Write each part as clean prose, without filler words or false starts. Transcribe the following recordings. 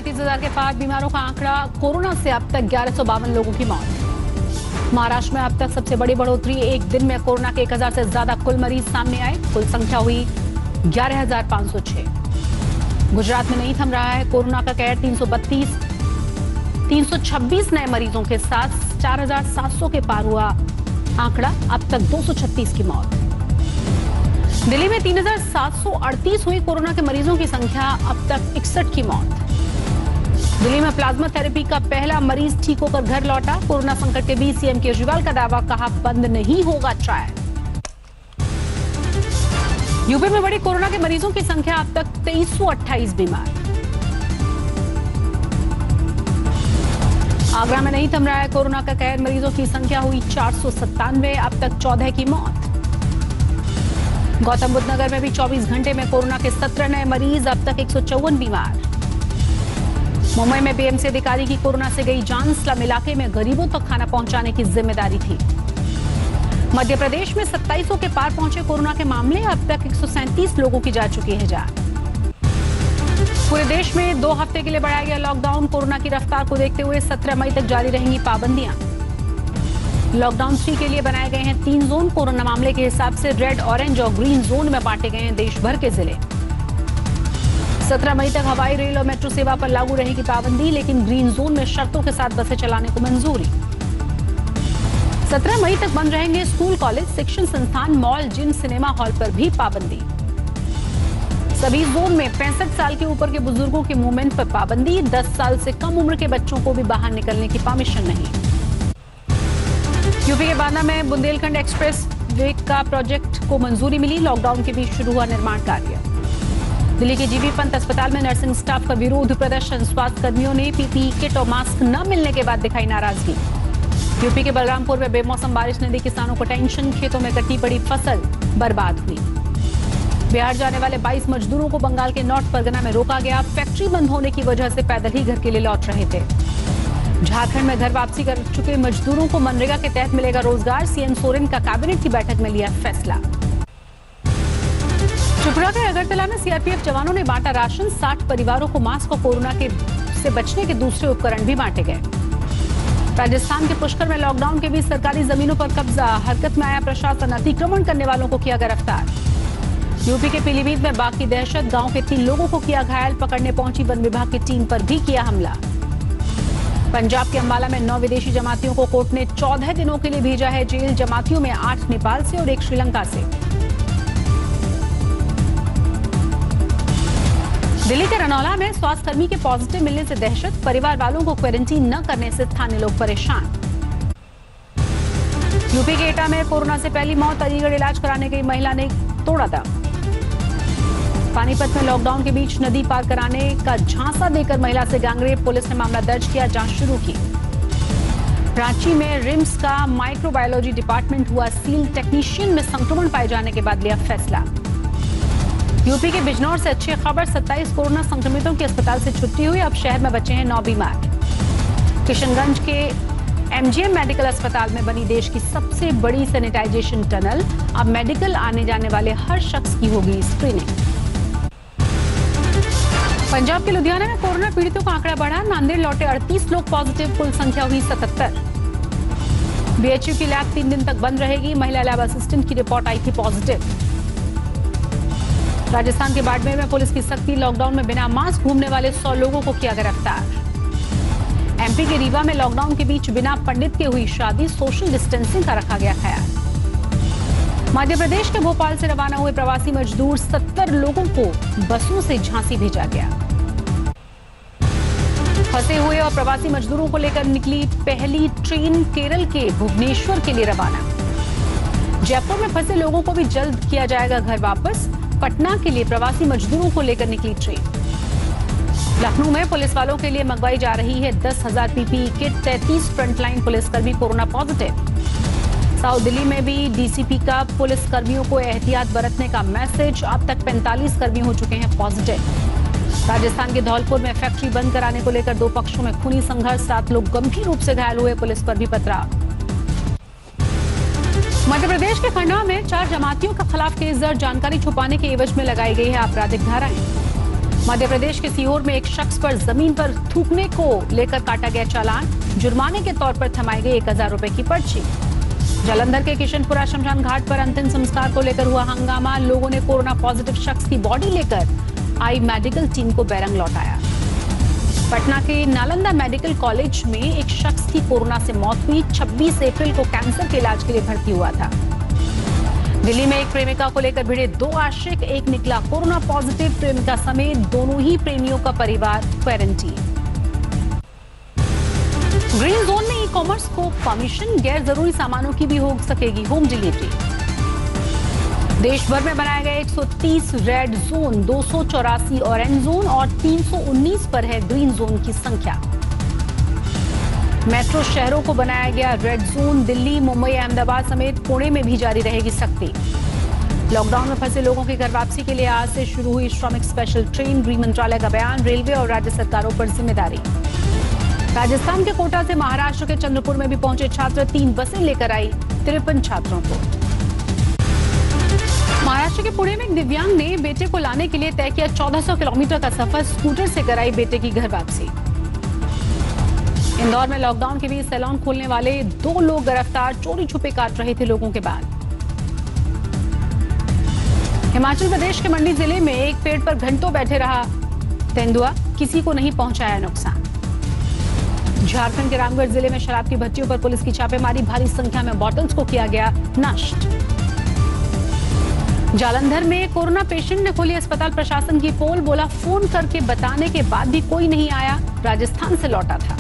35,000 के पार बीमारों का आंकड़ा। कोरोना से अब तक 1152 लोगों की मौत। महाराष्ट्र में अब तक सबसे बड़ी बढ़ोतरी। एक दिन में कोरोना के 1000 से ज्यादा कुल मरीज सामने आए। कुल संख्या हुई 11,506। गुजरात में नहीं थम रहा है कोरोना का कहर। 326 नए मरीजों के साथ 4,700 के पार हुआ आंकड़ा। अब तक 236 की मौत। दिल्ली में 3,738 हुई कोरोना के मरीजों की संख्या। अब तक 61 की मौत। दिल्ली में प्लाज्मा थेरेपी का पहला मरीज ठीक होकर घर लौटा। कोरोना संकट के बीच सीएम केजरीवाल का दावा, कहा बंद नहीं होगा ट्रायल। यूपी में बढ़ी कोरोना के मरीजों की संख्या। अब तक 2328 बीमार। आगरा में नहीं थम रहा है कोरोना का कहर। मरीजों की संख्या हुई 497। अब तक 14 की मौत। गौतम बुद्ध नगर में भी 24 घंटे में कोरोना के 17 नए मरीज। अब तक 154 बीमार। मुंबई में बीएमसी अधिकारी की कोरोना से गई जान। स्लम इलाके में गरीबों तक खाना पहुंचाने की जिम्मेदारी थी। मध्य प्रदेश में 2700 के पार पहुंचे कोरोना के मामले। अब तक 137 लोगों की जा चुकी है जान। पूरे देश में 2 हफ्ते के लिए बढ़ाया गया लॉकडाउन। कोरोना की रफ्तार को देखते हुए 17 मई तक जारी रहेंगी पाबंदियां। लॉकडाउन 3 के लिए बनाए गए हैं 3 जोन। कोरोना मामले के हिसाब से रेड, ऑरेंज और ग्रीन जोन में बांटे गए हैं देश भर के जिले। 17 मई तक हवाई, रेल और मेट्रो सेवा पर लागू रहेगी पाबंदी, लेकिन ग्रीन जोन में शर्तों के साथ बसें चलाने को मंजूरी। 17 मई तक बंद रहेंगे स्कूल, कॉलेज, शिक्षण संस्थान, मॉल, जिम, सिनेमा हॉल पर भी पाबंदी। सभी जोन में 65 साल के ऊपर के बुजुर्गों के मूवमेंट पर पाबंदी। 10 साल से कम उम्र के बच्चों को भी बाहर निकलने की परमिशन नहीं। यूपी के बांदा में बुंदेलखंड एक्सप्रेस वे का प्रोजेक्ट को मंजूरी मिली। लॉकडाउन के बीच शुरू हुआ निर्माण कार्य। दिल्ली के जीबी पंत अस्पताल में नर्सिंग स्टाफ का विरोध प्रदर्शन। स्वास्थ्य कर्मियों ने पीपीई किट और मास्क न मिलने के बाद दिखाई नाराजगी। यूपी के बलरामपुर में बेमौसम बारिश ने दी किसानों को टेंशन। खेतों में कटी पड़ी फसल बर्बाद हुई। बिहार जाने वाले 22 मजदूरों को बंगाल के नॉर्थ परगना में रोका गया। फैक्ट्री बंद होने की वजह से पैदल ही घर के लिए लौट रहे थे। झारखंड में घर वापसी कर चुके मजदूरों को मनरेगा के तहत मिलेगा रोजगार। सीएम सोरेन का कैबिनेट की बैठक में लिया फैसला। त्रिपुरा के अगरतला में सीआरपीएफ जवानों ने बांटा राशन। 60 परिवारों को मास्क और कोरोना से बचने के दूसरे उपकरण भी बांटे गए। राजस्थान के पुष्कर में लॉकडाउन के बीच सरकारी जमीनों पर कब्जा। हरकत में आया प्रशासन। अतिक्रमण करने वालों को किया गिरफ्तार। यूपी के पीलीभीत में बाघ की दहशत। गांव के 3 लोगों को किया घायल। पकड़ने पहुंची वन विभाग की टीम पर भी किया हमला। पंजाब के अंबाला में 9 विदेशी जमातियों को कोर्ट ने 14 दिनों के लिए भेजा है जेल। जमातियों में 8 नेपाल से और 1 श्रीलंका से। दिल्ली के रनौला में स्वास्थ्यकर्मी के पॉजिटिव मिलने से दहशत। परिवार वालों को क्वारंटीन न करने से स्थानीय लोग परेशान। यूपी के एटा में कोरोना से पहली मौत। अलीगढ़ इलाज कराने गई महिला ने तोड़ा दम। पानीपत में लॉकडाउन के बीच नदी पार कराने का झांसा देकर महिला से गैंगरेप। पुलिस ने मामला दर्ज किया, जांच शुरू की। रांची में रिम्स का माइक्रोबायोलॉजी डिपार्टमेंट हुआ सील। टेक्नीशियन में संक्रमण पाए जाने के बाद लिया फैसला। यूपी के बिजनौर से अच्छी खबर। 27 कोरोना संक्रमितों की अस्पताल से छुट्टी हुई। अब शहर में बचे हैं 9 बीमार। किशनगंज के एमजीएम मेडिकल अस्पताल में बनी देश की सबसे बड़ी सैनिटाइजेशन टनल। अब मेडिकल आने जाने वाले हर शख्स की होगी स्क्रीनिंग। पंजाब के लुधियाना में कोरोना पीड़ितों का आंकड़ा बढ़ा। नांदेड़ लौटे 38 लोग पॉजिटिव। कुल संख्या हुई 77। बीएचयू की लैब 3 दिन तक बंद रहेगी। महिला लैब असिस्टेंट की रिपोर्ट आई थी पॉजिटिव। राजस्थान के बाड़मेर में पुलिस की सख्ती। लॉकडाउन में बिना मास्क घूमने वाले 100 लोगों को किया गिरफ्तार। एमपी के रीवा में लॉकडाउन के बीच बिना पंडित के हुई शादी। सोशल डिस्टेंसिंग का रखा गया ख्याल। मध्य प्रदेश के भोपाल से रवाना हुए प्रवासी मजदूर 70 लोगों को बसों से झांसी भेजा गया। फंसे हुए और प्रवासी मजदूरों को लेकर निकली पहली ट्रेन केरल के भुवनेश्वर के लिए रवाना। जयपुर में फंसे लोगों को भी जल्द किया जाएगा घर वापस। पटना के लिए प्रवासी मजदूरों को लेकर निकली ट्रेन। लखनऊ में पुलिस वालों के लिए मंगवाई जा रही है 10,000 पीपीई किट। 33 फ्रंटलाइन पुलिसकर्मी कोरोना पॉजिटिव। साउथ दिल्ली में भी डीसीपी का पुलिस कर्मियों को एहतियात बरतने का मैसेज। अब तक 45 कर्मी हो चुके हैं पॉजिटिव। राजस्थान के धौलपुर में फैक्ट्री बंद कराने को लेकर 2 पक्षों में खूनी संघर्ष। 7 लोग गंभीर रूप से घायल हुए। पुलिस पर भी पथराव। मध्य प्रदेश के खंडवा में 4 जमातियों के खिलाफ केस दर्ज। जानकारी छुपाने के एवज में लगाई गई है आपराधिक धाराएं। मध्य प्रदेश के सीहोर में एक शख्स पर जमीन पर थूकने को लेकर काटा गया चालान, जुर्माने के तौर पर थमाई गई 1000 रुपए की पर्ची। जालंधर के किशनपुरा शमशान घाट पर अंतिम संस्कार को लेकर हुआ हंगामा, लोगों ने कोरोना पॉजिटिव शख्स की बॉडी लेकर आई मेडिकल टीम को बैरंग लौटाया। पटना के नालंदा मेडिकल कॉलेज में एक शख्स की कोरोना से मौत हुई, 26 अप्रैल को कैंसर के इलाज के लिए भर्ती हुआ था। दिल्ली में एक प्रेमिका को लेकर भिड़े 2 आशिक, एक निकला कोरोना पॉजिटिव, प्रेमिका समेत दोनों ही प्रेमियों का परिवार क्वारंटीन। ग्रीन जोन में ई कॉमर्स को परमिशन, गैर जरूरी सामानों की भी हो सकेगी होम डिलीवरी। देश भर में बनाए गए 130 रेड जोन, 284 ऑरेंज जोन और 319 पर है ग्रीन जोन की संख्या। मेट्रो शहरों को बनाया गया रेड जोन, दिल्ली, मुंबई, अहमदाबाद समेत पुणे में भी जारी रहेगी सख्ती। लॉकडाउन में फंसे लोगों की घर वापसी के लिए आज से शुरू हुई श्रमिक स्पेशल ट्रेन, गृह मंत्रालय का बयान, रेलवे और राज्य सरकारों पर जिम्मेदारी। राजस्थान के कोटा से महाराष्ट्र के चंद्रपुर में भी पहुंचे छात्र, 3 बसें लेकर आई 53 छात्रों को। महाराष्ट्र के पुणे में एक दिव्यांग ने बेटे को लाने के लिए तय किया 1400 किलोमीटर का सफर, स्कूटर से कराई बेटे की घर वापसी। इंदौर में लॉकडाउन के बीच सैलून खोलने वाले 2 लोग गिरफ्तार, चोरी छुपे काट रहे थे लोगों के बाल। हिमाचल प्रदेश के मंडी जिले में एक पेड़ पर घंटों बैठे रहा तेंदुआ, किसी को नहीं पहुंचाया नुकसान। झारखंड के रामगढ़ जिले में शराब की भट्टियों पर पुलिस की छापेमारी, भारी संख्या में बॉटल्स को किया गया नष्ट। जालंधर में कोरोना पेशेंट ने खोली अस्पताल प्रशासन की पोल, बोला फोन करके बताने के बाद भी कोई नहीं आया, राजस्थान से लौटा था।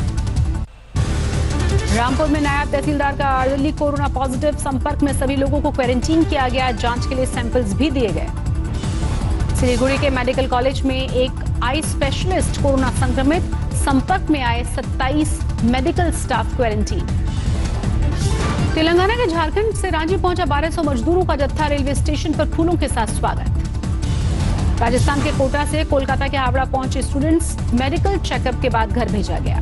रामपुर में नायब तहसीलदार का अर्ली कोरोना पॉजिटिव, संपर्क में सभी लोगों को क्वारंटीन किया गया, जांच के लिए सैंपल्स भी दिए गए। सिलीगुड़ी के मेडिकल कॉलेज में एक आई स्पेशलिस्ट कोरोना संक्रमित, संपर्क में आए 27 मेडिकल स्टाफ क्वारंटीन। तेलंगाना के झारखंड से रांची पहुंचा 1200 मजदूरों का जत्था, रेलवे स्टेशन पर फूलों के साथ स्वागत। राजस्थान के कोटा से कोलकाता के हावड़ा पहुंचे स्टूडेंट्स, मेडिकल चेकअप के बाद घर भेजा गया।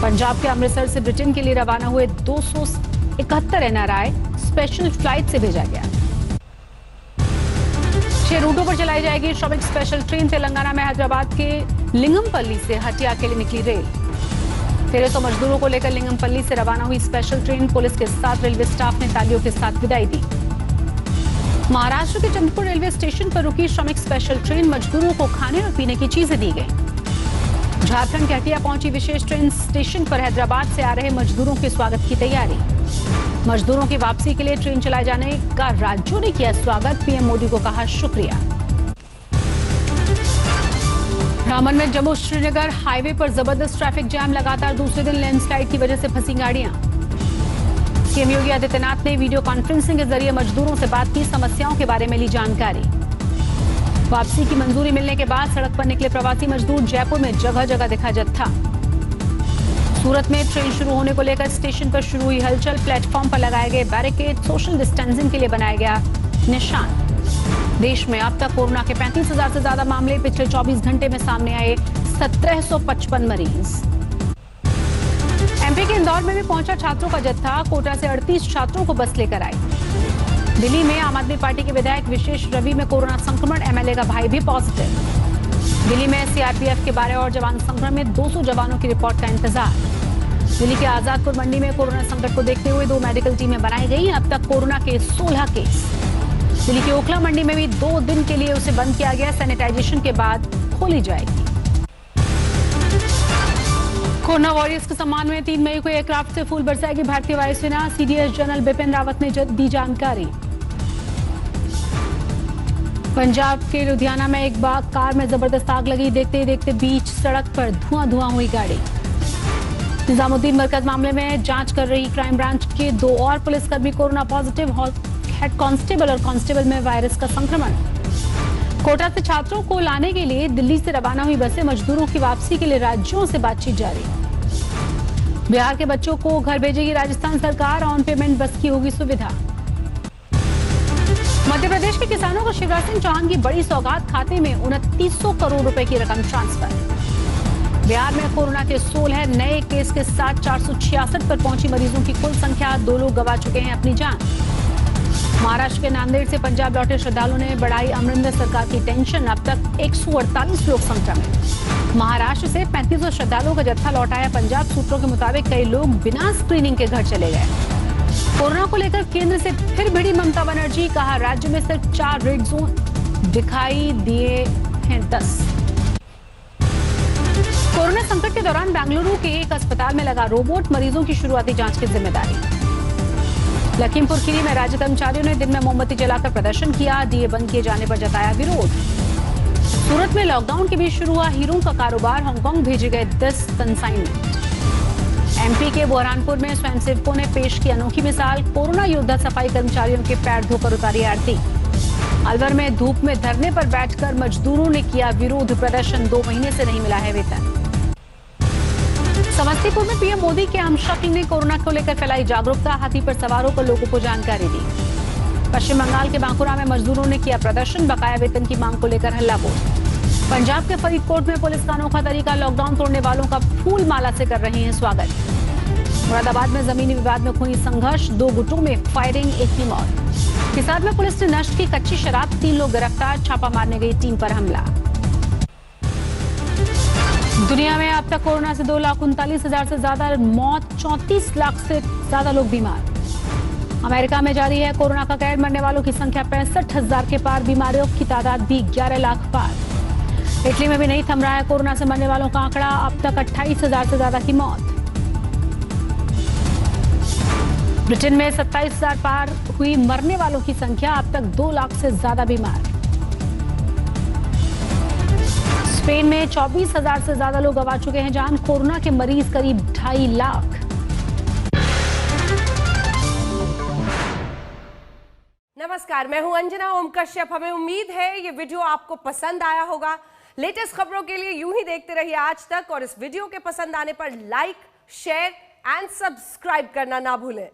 पंजाब के अमृतसर से ब्रिटेन के लिए रवाना हुए 271 एनआरआई स्पेशल फ्लाइट से भेजा गया। 6 रूटों पर चलाई जाएगी श्रमिक स्पेशल ट्रेन। तेलंगाना में हैदराबाद के लिंगमपल्ली से हटिया के लिए निकली रेल। 1300 मजदूरों को लेकर लिंगमपल्ली से रवाना हुई स्पेशल ट्रेन, पुलिस के साथ रेलवे स्टाफ ने तालियों के साथ विदाई दी। महाराष्ट्र के चंद्रपुर रेलवे स्टेशन पर रुकी श्रमिक स्पेशल ट्रेन, मजदूरों को खाने और पीने की चीजें दी गई। झारखंड के हटिया पहुंची विशेष ट्रेन, स्टेशन पर हैदराबाद से आ रहे मजदूरों के स्वागत की तैयारी। मजदूरों की वापसी के लिए ट्रेन चलाए जाने का राज्यों ने किया स्वागत, पीएम मोदी को कहा शुक्रिया। रामबन में जम्मू श्रीनगर हाईवे पर जबरदस्त ट्रैफिक जैम, लगातार दूसरे दिन लैंडस्लाइड की वजह से फंसी गाड़ियां। सीएम योगी आदित्यनाथ ने वीडियो कॉन्फ्रेंसिंग के जरिए मजदूरों से बात की, समस्याओं के बारे में ली जानकारी। वापसी की मंजूरी मिलने के बाद सड़क पर निकले प्रवासी मजदूर, जयपुर में जगह जगह दिखा जत्था। सूरत में ट्रेन शुरू होने को लेकर स्टेशन पर शुरू हुई हलचल, प्लेटफॉर्म पर लगाए गए बैरिकेड, सोशल डिस्टेंसिंग के लिए बनाया गया निशान। देश में अब तक कोरोना के 35,000 से ज्यादा मामले, पिछले 24 घंटे में सामने आए 1755 मरीज। एमपी के इंदौर में भी पहुंचा छात्रों का जत्था, कोटा से 38 छात्रों को बस लेकर आई। दिल्ली में आम आदमी पार्टी के विधायक विशेष रवि में कोरोना संक्रमण, एमएलए का भाई भी पॉजिटिव। दिल्ली में सीआरपीएफ के 12 और जवान संक्रमित, 200 जवानों की रिपोर्ट का इंतजार। दिल्ली के आजादपुर मंडी में कोरोना संकट को देखते हुए 2 मेडिकल टीमें बनाई गई, अब तक कोरोना के 16 केस। दिल्ली के ओखला मंडी में भी 2 दिन के लिए उसे बंद किया गया, सैनिटाइजेशन के बाद खोली जाएगी। कोरोना वॉरियर्स के सम्मान में 3 मई को एयरक्राफ्ट से फूल बरसाएगी भारतीय वायुसेना, सीडीएस जनरल बिपिन रावत ने दी जानकारी। पंजाब के लुधियाना में एक बाग कार में जबरदस्त आग लगी, देखते ही देखते बीच सड़क पर धुआं हुई गाड़ी। निजामुद्दीन मरकज मामले में जांच कर रही क्राइम ब्रांच के 2 और पुलिसकर्मी कोरोना पॉजिटिव, हेड कांस्टेबल और कांस्टेबल में वायरस का संक्रमण। कोटा से छात्रों को लाने के लिए दिल्ली से रवाना हुई बसें, मजदूरों की वापसी के लिए राज्यों से बातचीत जारी। बिहार के बच्चों को घर भेजेगी राजस्थान सरकार, ऑन पेमेंट बस की होगी सुविधा। मध्य प्रदेश के किसानों को शिवराज सिंह चौहान की बड़ी सौगात, खाते में 2900 करोड़ रुपए की रकम ट्रांसफर। बिहार में कोरोना के 16 नए केस के साथ 466 पर पहुंची मरीजों की कुल संख्या, 2 लोग गंवा चुके हैं अपनी जान। महाराष्ट्र के नांदेड़ से पंजाब लौटे श्रद्धालुओं ने बढ़ाई अमरिंदर सरकार की टेंशन। अब तक 148 लोग संक्रमित। महाराष्ट्र से 3500 श्रद्धालुओं का जत्था लौटाया पंजाब। सूत्रों के मुताबिक कई लोग बिना स्क्रीनिंग के घर चले गए। कोरोना को लेकर केंद्र से फिर भिड़ी ममता बनर्जी। कहा राज्य में सिर्फ 4 रेड जोन दिखाई दिए हैं 10। कोरोना संकट के दौरान बेंगलुरु के एक अस्पताल में लगा रोबोट। मरीजों की शुरुआती जांच की जिम्मेदारी। लखीमपुर खीरी में राज्य कर्मचारियों ने दिन में मोमबत्ती जलाकर प्रदर्शन किया। डीए बंद किए जाने पर जताया विरोध। सूरत में लॉकडाउन के बीच शुरू हुआ हीरों का कारोबार। हांगकांग भेजे गए 10 कंसाइनमेंट। एमपी के बुरहानपुर में स्वयंसेवकों ने पेश की अनोखी मिसाल। कोरोना योद्धा सफाई कर्मचारियों के पैर धोकर उतारी आरती। अलवर में धूप में धरने पर बैठकर मजदूरों ने किया विरोध प्रदर्शन। 2 महीने से नहीं मिला है वेतन। समस्तीपुर में पीएम मोदी के हमशक्ल ने कोरोना को लेकर फैलाई जागरूकता। हाथी पर सवार होकर लोगों को जानकारी दी। पश्चिम बंगाल के बांकुरा में मजदूरों ने किया प्रदर्शन। बकाया वेतन की मांग को लेकर हल्ला बोल। पंजाब के फरीदकोट में पुलिस का अनोखा तरीका। लॉकडाउन तोड़ने वालों का फूल माला से कर रहे हैं स्वागत। मुरादाबाद में जमीनी विवाद में खूनी संघर्ष। 2 गुटों में फायरिंग, 1 की मौत। हिसार में पुलिस ने नष्ट की कच्ची शराब। 3 लोग गिरफ्तार। छापा मारने गई टीम पर हमला। दुनिया में अब तक कोरोना से 2,39,000 से ज्यादा मौत। 34 लाख से ज्यादा लोग बीमार। अमेरिका में जारी है कोरोना का कहर। मरने वालों की संख्या 65,000 के पार। बीमारियों की तादाद भी 11 लाख पार। इटली में भी नहीं थम रहा है कोरोना से मरने वालों का आंकड़ा। अब तक 28,000 से ज्यादा की मौत। ब्रिटेन में 27,000 पार हुई मरने वालों की संख्या। अब तक 2 लाख से ज्यादा बीमार। स्पेन में 24,000 से ज्यादा लोग गंवा चुके हैं जान। कोरोना के मरीज करीब 2.5 लाख। नमस्कार, मैं हूं अंजना ओम कश्यप। हमें उम्मीद है ये वीडियो आपको पसंद आया होगा। लेटेस्ट खबरों के लिए यूं ही देखते रहिए आज तक, और इस वीडियो के पसंद आने पर लाइक, शेयर एंड सब्सक्राइब करना ना भूलें।